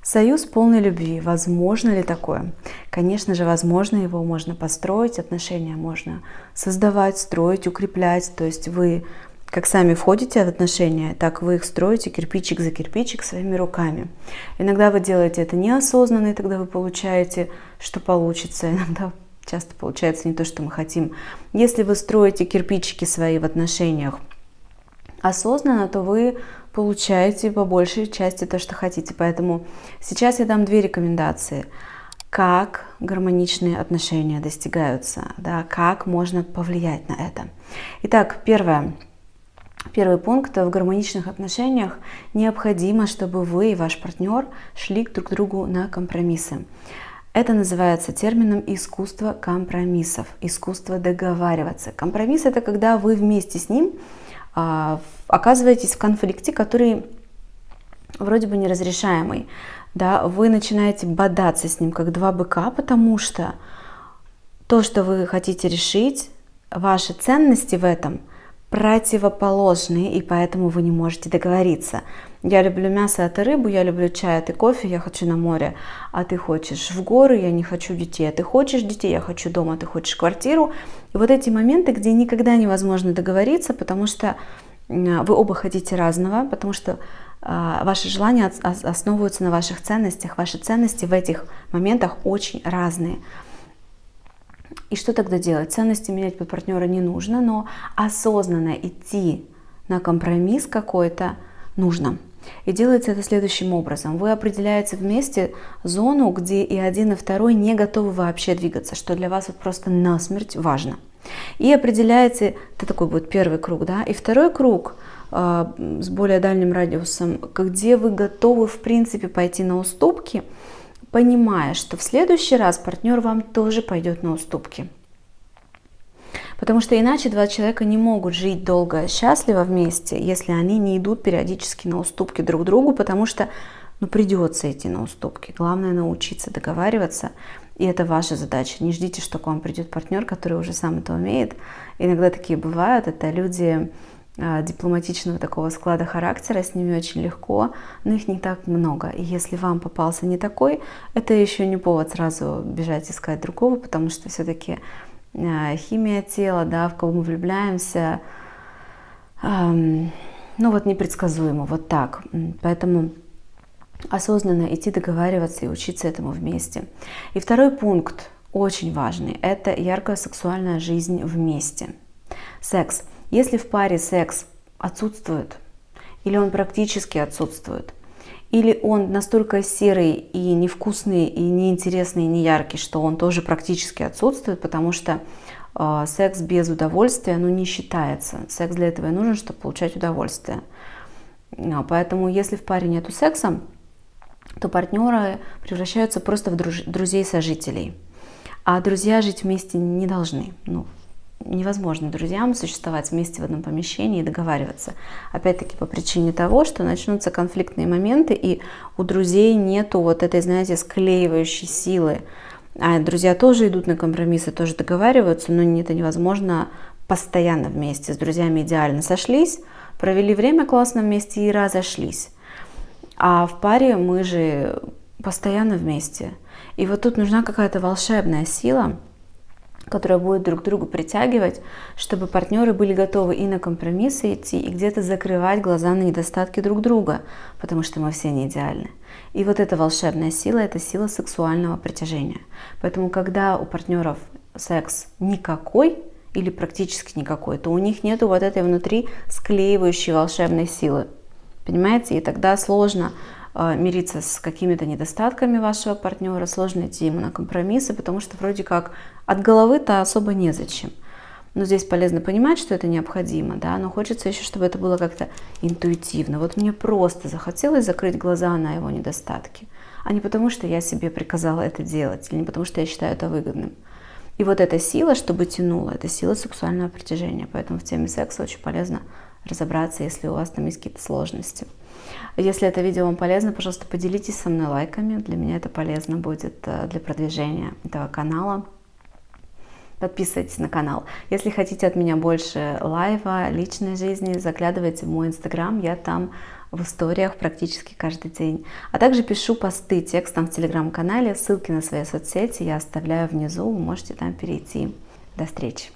Союз полной любви. Возможно ли такое? Конечно же, возможно, его можно построить, отношения можно создавать, строить, укреплять. То есть вы как сами входите в отношения, так вы их строите кирпичик за кирпичик своими руками. Иногда вы делаете это неосознанно, и тогда вы получаете, что получится. Иногда часто получается не то, что мы хотим. Если вы строите кирпичики свои в отношениях осознанно, то вы получаете по большей части то, что хотите. Поэтому сейчас я дам две рекомендации. Как гармоничные отношения достигаются, да, как можно повлиять на это. Итак, первый пункт. В гармоничных отношениях необходимо, чтобы вы и ваш партнер шли друг к другу на компромиссы. Это называется термином искусство компромиссов, искусство договариваться. Компромисс – это когда вы вместе с ним оказываетесь в конфликте, который вроде бы неразрешаемый. Да, вы начинаете бодаться с ним, как два быка, потому что то, что вы хотите решить, ваши ценности в этом противоположные, и поэтому вы не можете договориться. Я люблю мясо, а ты рыбу, я люблю чай, а ты кофе, я хочу на море, а ты хочешь в горы, я не хочу детей, а ты хочешь детей, я хочу дом, а ты хочешь квартиру. И вот эти моменты, где никогда невозможно договориться, потому что вы оба хотите разного, потому что ваши желания основываются на ваших ценностях, ваши ценности в этих моментах очень разные. И что тогда делать? Ценности менять под партнера не нужно, но осознанно идти на компромисс какой-то нужно. И делается это следующим образом. Вы определяете вместе зону, где и один, и второй не готовы вообще двигаться, что для вас вот просто насмерть важно. И определяете, это такой будет первый круг, да, и второй круг с более дальним радиусом, где вы готовы в принципе пойти на уступки, понимая, что в следующий раз партнер вам тоже пойдет на уступки. Потому что иначе два человека не могут жить долго и счастливо вместе, если они не идут периодически на уступки друг другу, потому что придется идти на уступки. Главное научиться договариваться, и это ваша задача. Не ждите, что к вам придет партнер, который уже сам это умеет. Иногда такие бывают, это люди дипломатичного такого склада характера, с ними очень легко, но их не так много. И если вам попался не такой, это еще не повод сразу бежать искать другого, потому что все-таки химия тела, да, в кого мы влюбляемся, непредсказуемо, вот так. Поэтому осознанно идти договариваться и учиться этому вместе. И второй пункт, очень важный, это яркая сексуальная жизнь вместе. Секс. Если в паре секс отсутствует, или он практически отсутствует, или он настолько серый и невкусный, и неинтересный, и неяркий, что он тоже практически отсутствует, потому что секс без удовольствия, не считается. Секс для этого и нужен, чтобы получать удовольствие. Поэтому если в паре нету секса, то партнеры превращаются просто в друзей-сожителей. А друзья жить вместе не должны. Невозможно друзьям существовать вместе в одном помещении и договариваться. Опять-таки по причине того, что начнутся конфликтные моменты, и у друзей нету вот этой, склеивающей силы. А друзья тоже идут на компромиссы, тоже договариваются, но это невозможно постоянно вместе. С друзьями идеально сошлись, провели время классно вместе и разошлись. А в паре мы же постоянно вместе. И вот тут нужна какая-то волшебная сила, которая будет друг друга притягивать, чтобы партнеры были готовы и на компромиссы идти, и где-то закрывать глаза на недостатки друг друга, потому что мы все не идеальны. И вот эта волшебная сила – это сила сексуального притяжения. Поэтому, когда у партнеров секс никакой или практически никакой, то у них нету вот этой внутри склеивающей волшебной силы. Понимаете? И тогда сложно мириться с какими-то недостатками вашего партнера, сложно идти ему на компромиссы, потому что вроде как от головы-то особо незачем. Но здесь полезно понимать, что это необходимо, да, но хочется еще, чтобы это было как-то интуитивно. Вот мне просто захотелось закрыть глаза на его недостатки, а не потому, что я себе приказала это делать, или не потому, что я считаю это выгодным. И вот эта сила, чтобы тянула, это сила сексуального притяжения. Поэтому в теме секса очень полезно разобраться, если у вас там есть какие-то сложности. Если это видео вам полезно, пожалуйста, поделитесь со мной лайками. Для меня это полезно будет для продвижения этого канала. подписывайтесь на канал. Если хотите от меня больше лайва, личной жизни, заглядывайте в мой инстаграм, я там в историях практически каждый день. А также пишу посты текстом в телеграм-канале, ссылки на свои соцсети я оставляю внизу, вы можете там перейти. До встречи!